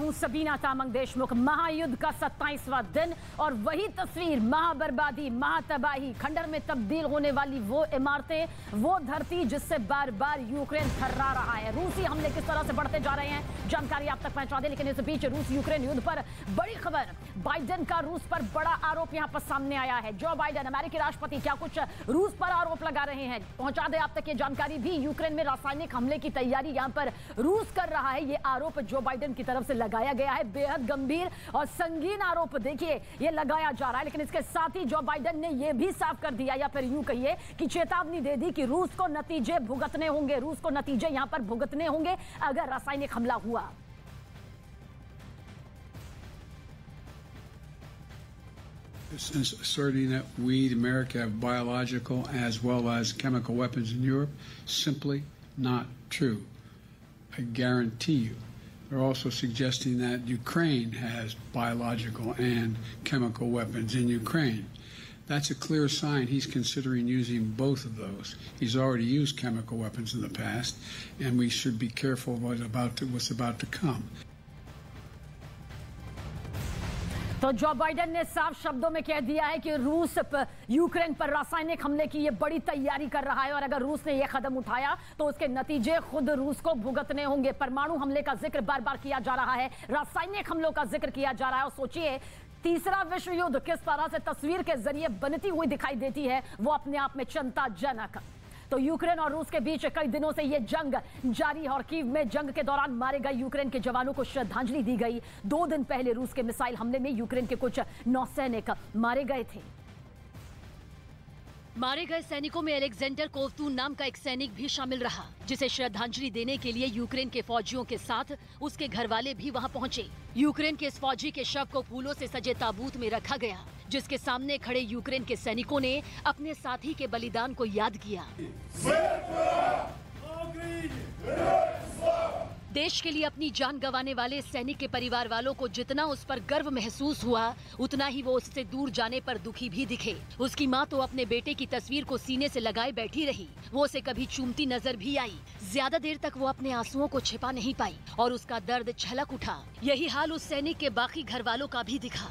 हूं सबीना तामंग देशमुख। महायुद्ध का 27वां दिन और वही तस्वीर, महाबर्बादी, महातबाही, खंडर में तब्दील होने वाली वो इमारतें, वो धरती जिससे बार बार यूक्रेन थर्रा रहा है। रूसी हमले किस तरह से बढ़ते जा रहे हैं, जानकारी आप तक पहुंचा दें। लेकिन इस बीच रूस यूक्रेन युद्ध पर बड़ी खबर, बाइडेन का रूस पर बड़ा आरोप यहां पर सामने आया है। जो बाइडेन अमेरिकी राष्ट्रपति क्या कुछ रूस पर आरोप लगा रहे हैं, पहुंचा दे आप तक ये जानकारी भी। यूक्रेन में रासायनिक हमले की तैयारी यहां पर रूस कर रहा है। ये आरोप जो बाइडेन की तरफ से लगाया गया है, बेहद गंभीर और संगीन आरोप देखिए ये लगाया जा रहा है। लेकिन इसके साथ ही जो बाइडेन ने यह भी साफ कर दिया, या फिर यूं कहिए कि चेतावनी दे दी कि रूस को नतीजे भुगतने होंगे, रूस को नतीजे यहां पर भुगतने होंगे अगर रासायनिक हमला हुआ। Asserting that we, America, have biological as well as chemical weapons in Europe, simply not true. I guarantee you. They're also suggesting that Ukraine has biological and chemical weapons in Ukraine. That's a clear sign he's considering using both of those. He's already used chemical weapons in the past, and we should be careful what's about to come. तो Joe Biden ने साफ शब्दों में कह दिया है कि रूस यूक्रेन पर रासायनिक हमले की ये बड़ी तैयारी कर रहा है और अगर रूस ने ये कदम उठाया तो उसके नतीजे खुद रूस को भुगतने होंगे। परमाणु हमले का जिक्र बार बार किया जा रहा है, रासायनिक हमलों का जिक्र किया जा रहा है। और सोचिए तीसरा विश्व युद्ध किस तरह से तस्वीर के जरिए बनती हुई दिखाई देती है, वो अपने आप में चिंताजनक। तो यूक्रेन और रूस के बीच कई दिनों से यह जंग जारी है और कीव में जंग के दौरान मारे गए यूक्रेन के जवानों को श्रद्धांजलि दी गई। 2 दिन पहले रूस के मिसाइल हमले में यूक्रेन के कुछ नौसैनिक मारे गए थे। मारे गए सैनिकों में अलेक्जेंडर कोवतून नाम का एक सैनिक भी शामिल रहा, जिसे श्रद्धांजलि देने के लिए यूक्रेन के फौजियों के साथ उसके घर वाले भी वहां पहुंचे। यूक्रेन के इस फौजी के शव को फूलों से सजे ताबूत में रखा गया, जिसके सामने खड़े यूक्रेन के सैनिकों ने अपने साथी के बलिदान को याद किया। देश के लिए अपनी जान गंवाने वाले सैनिक के परिवार वालों को जितना उस पर गर्व महसूस हुआ, उतना ही वो उससे दूर जाने पर दुखी भी दिखे। उसकी माँ तो अपने बेटे की तस्वीर को सीने से लगाए बैठी रही, वो उसे कभी चूमती नजर भी आई। ज्यादा देर तक वो अपने आंसुओं को छिपा नहीं पाई और उसका दर्द छलक उठा। यही हाल उस सैनिक के बाकी घर वालों का भी दिखा।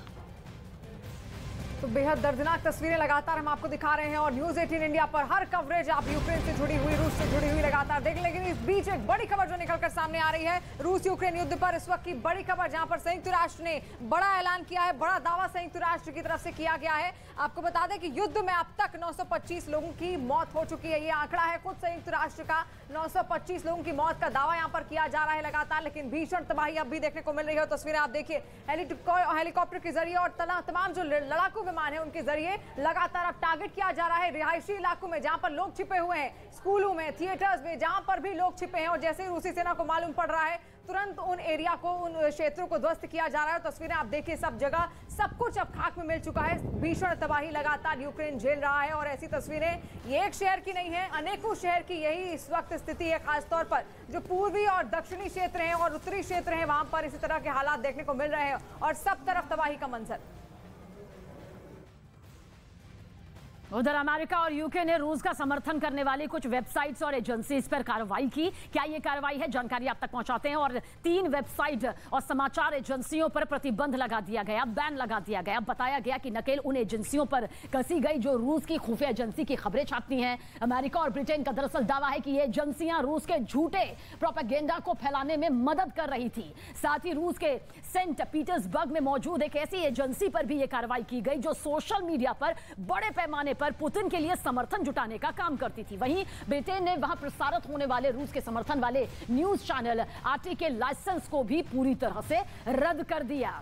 तो बेहद दर्दनाक तस्वीरें लगातार हम आपको दिखा रहे हैं और न्यूज 18 इंडिया पर हर कवरेज आप यूक्रेन से जुड़ी हुई, रूस से जुड़ी हुई लगातार देख। लेकिन इस बीच एक बड़ी खबर जो निकलकर सामने आ रही है रूस यूक्रेन युद्ध पर, इस वक्त की बड़ी खबर जहां पर संयुक्त राष्ट्र ने बड़ा ऐलान किया है, बड़ा दावा संयुक्त राष्ट्र की तरफ से किया गया है। आपको बता दें कि युद्ध में अब तक 925 लोगों की मौत हो चुकी है। ये आंकड़ा है खुद संयुक्त राष्ट्र का, 925 लोगों की मौत का दावा यहां पर किया जा रहा है लगातार। लेकिन भीषण तबाही अब भी देखने को मिल रही है। तस्वीरें आप देखिए, हेलीकॉप्टर के जरिए और तमाम जो लड़ाकू विमान है उनके जरिए लगातार अब टारगेट किया जा रहा है रिहायशी इलाकों में, जहां पर लोग छिपे हुए हैं, स्कूलों में, थिएटर्स में, जहां पर भी लोग छिपे हैं। और जैसे ही रूसी सेना को मालूम पड़ रहा है, तुरंत उन एरिया को, उन क्षेत्रों को ध्वस्त किया जा रहा है। तस्वीरें आप देखिए, सब जगह सब कुछ अब खाक में मिल चुका है। भीषण तबाही लगातार यूक्रेन झेल रहा है और ऐसी तस्वीरें ये एक शहर की नहीं है, अनेकों शहर की यही इस वक्त स्थिति है। खासतौर पर जो पूर्वी और दक्षिणी क्षेत्र हैं और उत्तरी क्षेत्र हैं, वहां पर इसी तरह के हालात देखने को मिल रहे हैं और सब तरफ तबाही का मंजर। उधर अमेरिका और यूके ने रूस का समर्थन करने वाली कुछ वेबसाइट्स और एजेंसीज पर कार्रवाई की। क्या ये कार्रवाई है, जानकारी आप तक पहुंचाते हैं। और 3 वेबसाइट और समाचार एजेंसियों पर प्रतिबंध लगा दिया गया, बैन लगा दिया गया। बताया गया कि नकेल उन एजेंसियों पर कसी गई जो रूस की खुफिया एजेंसी की खबरें छापती हैं। अमेरिका और ब्रिटेन का दरअसल दावा है कि ये एजेंसियां रूस के झूठे प्रोपेगेंडा को फैलाने में मदद कर रही थी। साथ ही रूस के सेंट पीटर्सबर्ग में मौजूद एक ऐसी एजेंसी पर भी ये कार्रवाई की गई जो सोशल मीडिया पर बड़े पैमाने पर पुतिन के लिए समर्थन जुटाने का काम करती थी। वहीं ब्रिटेन ने वहां प्रसारित होने वाले रूस के समर्थन वाले न्यूज चैनल आरटी के लाइसेंस को भी पूरी तरह से रद्द कर दिया।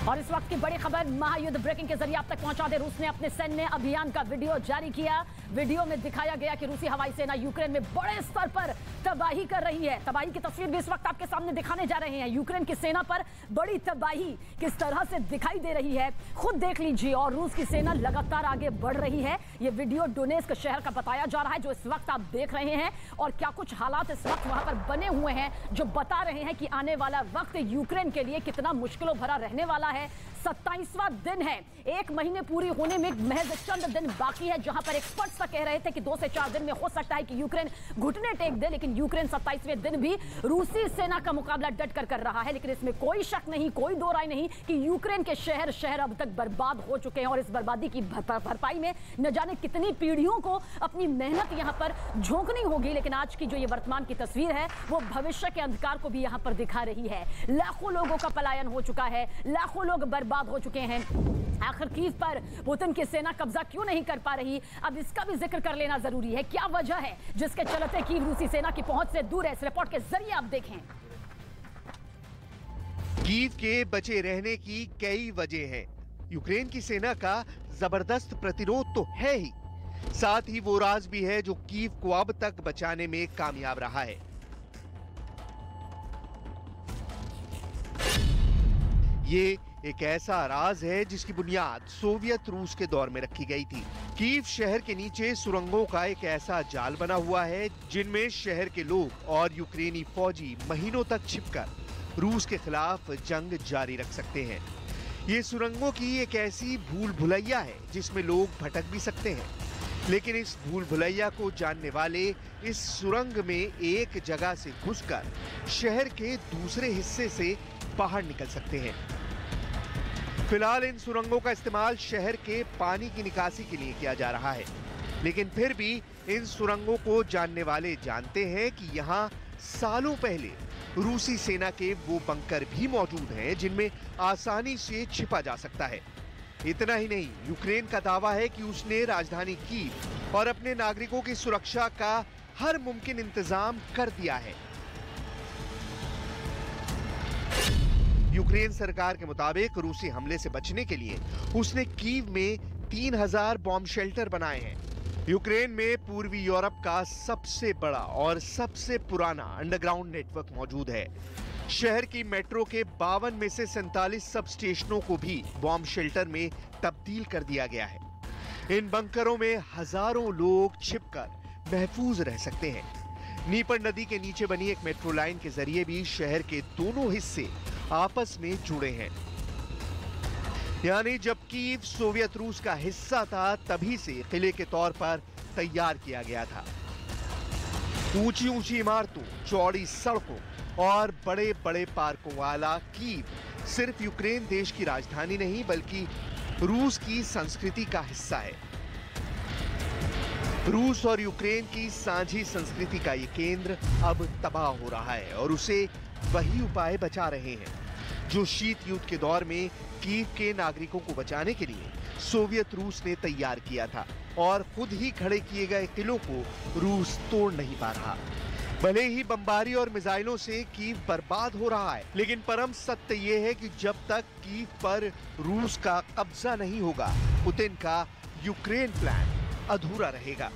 और इस वक्त की बड़ी खबर महायुद्ध ब्रेकिंग के जरिए आप तक पहुंचा दे। रूस ने अपने सैन्य अभियान का वीडियो जारी किया। वीडियो में दिखाया गया कि रूसी हवाई सेना यूक्रेन में बड़े स्तर पर तबाही कर रही है। तबाही की तस्वीर भी इस वक्त आपके सामने दिखाने जा रहे हैं। यूक्रेन की सेना पर बड़ी तबाही किस तरह से दिखाई दे रही है खुद देख लीजिए। और रूस की सेना लगातार आगे बढ़ रही है। यह वीडियो डोनेस्क शहर का बताया जा रहा है जो इस वक्त आप देख रहे हैं। और क्या कुछ हालात इस वक्त वहां पर बने हुए हैं जो बता रहे हैं कि आने वाला वक्त यूक्रेन के लिए कितना मुश्किलों भरा रहने वाला है। है। 27वां दिन है, 1 महीने पूरी होने में महज चंद दिन बाकी है, जहां पर एक्सपर्ट्स तक कह रहे थे कि 2 से 4 दिन में हो सकता है कि यूक्रेन घुटने टेक दे, लेकिन यूक्रेन 27वें दिन भी रूसी सेना का मुकाबला डट कर रहा है। लेकिन इसमें कोई शक नहीं, कोई दो राय नहीं कि यूक्रेन के शहर अब तक बर्बाद हो चुके हैं और इस बर्बादी की भरपाई में न जाने कितनी पीढ़ियों को अपनी मेहनत यहां पर झोंकनी होगी। लेकिन आज की जो ये वर्तमान की तस्वीर है वो भविष्य के अंधकार को भी यहां पर दिखा रही है। लाखों लोगों का पलायन हो चुका है, लाखों लोग बर्बाद हो चुके हैं। आखिर कीव पर पुतिन की सेना कब्जा क्यों नहीं कर पा रही, अब इसका भी जिक्र कर लेना जरूरी है। क्या वजह है जिसके चलते कीव रूसी सेना की पहुंच से दूर है, इस रिपोर्ट के जरिए आप देखें। कीव के बचे रहने की कई वजह हैं। यूक्रेन की सेना का जबरदस्त प्रतिरोध तो है ही, साथ ही वो राज भी है जो कीव को अब तक बचाने में कामयाब रहा है। ये एक ऐसा राज है जिसकी बुनियाद सोवियत रूस के दौर में रखी गई थी। कीव शहर के नीचे सुरंगों का एक ऐसा जाल बना हुआ है जिनमें शहर के लोग और यूक्रेनी फौजी महीनों तक छिपकर रूस के खिलाफ जंग जारी रख सकते हैं। ये सुरंगों की एक ऐसी भूल भुलैया है जिसमें लोग भटक भी सकते हैं, लेकिन इस भूल भुलैया को जानने वाले इस सुरंग में एक जगह से घुसकर शहर के दूसरे हिस्से से बाहर निकल सकते हैं। फिलहाल इन सुरंगों का इस्तेमाल शहर के पानी की निकासी के लिए किया जा रहा है, लेकिन फिर भी इन सुरंगों को जानने वाले जानते हैं कि यहाँ सालों पहले रूसी सेना के वो बंकर भी मौजूद हैं जिनमें आसानी से छिपा जा सकता है। इतना ही नहीं, यूक्रेन का दावा है कि उसने राजधानी कीव और अपने नागरिकों की सुरक्षा का हर मुमकिन इंतजाम कर दिया है। यूक्रेन सरकार के मुताबिक रूसी हमले से बचने के लिए उसने कीव में 3000 बॉम्ब शेल्टर बनाए हैं। यूक्रेन में पूर्वी यूरोप का सबसे बड़ा और सबसे पुराना अंडरग्राउंड नेटवर्क मौजूद है। शहर की मेट्रो के 52 में से 47 सब स्टेशनों को भी बॉम्ब शेल्टर में तब्दील कर दिया गया है। इन बंकरों में हजारों लोग छिपकर महफूज रह सकते हैं। नीपर नदी के नीचे बनी एक मेट्रो लाइन के जरिए भी शहर के दोनों हिस्से आपस में जुड़े हैं। यानी जब कीव सोवियत रूस का हिस्सा था तभी से किले के तौर पर तैयार किया गया था। ऊंची ऊंची इमारतों, चौड़ी सड़कों और बड़े बड़े पार्कों वाला कीव सिर्फ यूक्रेन देश की राजधानी नहीं बल्कि रूस की संस्कृति का हिस्सा है। रूस और यूक्रेन की साझी संस्कृति का ये केंद्र अब तबाह हो रहा है और उसे वही उपाय बचा रहे हैं जो शीत युद्ध के दौर में कीव के नागरिकों को बचाने के लिए सोवियत रूस ने तैयार किया था और खुद ही खड़े किए गए किलों को रूस तोड़ नहीं पा रहा। भले ही बमबारी और मिसाइलों से कीव बर्बाद हो रहा है, लेकिन परम सत्य ये है कि जब तक कीव पर रूस का कब्जा नहीं होगा, पुतिन का यूक्रेन प्लान अधूरा रहेगा।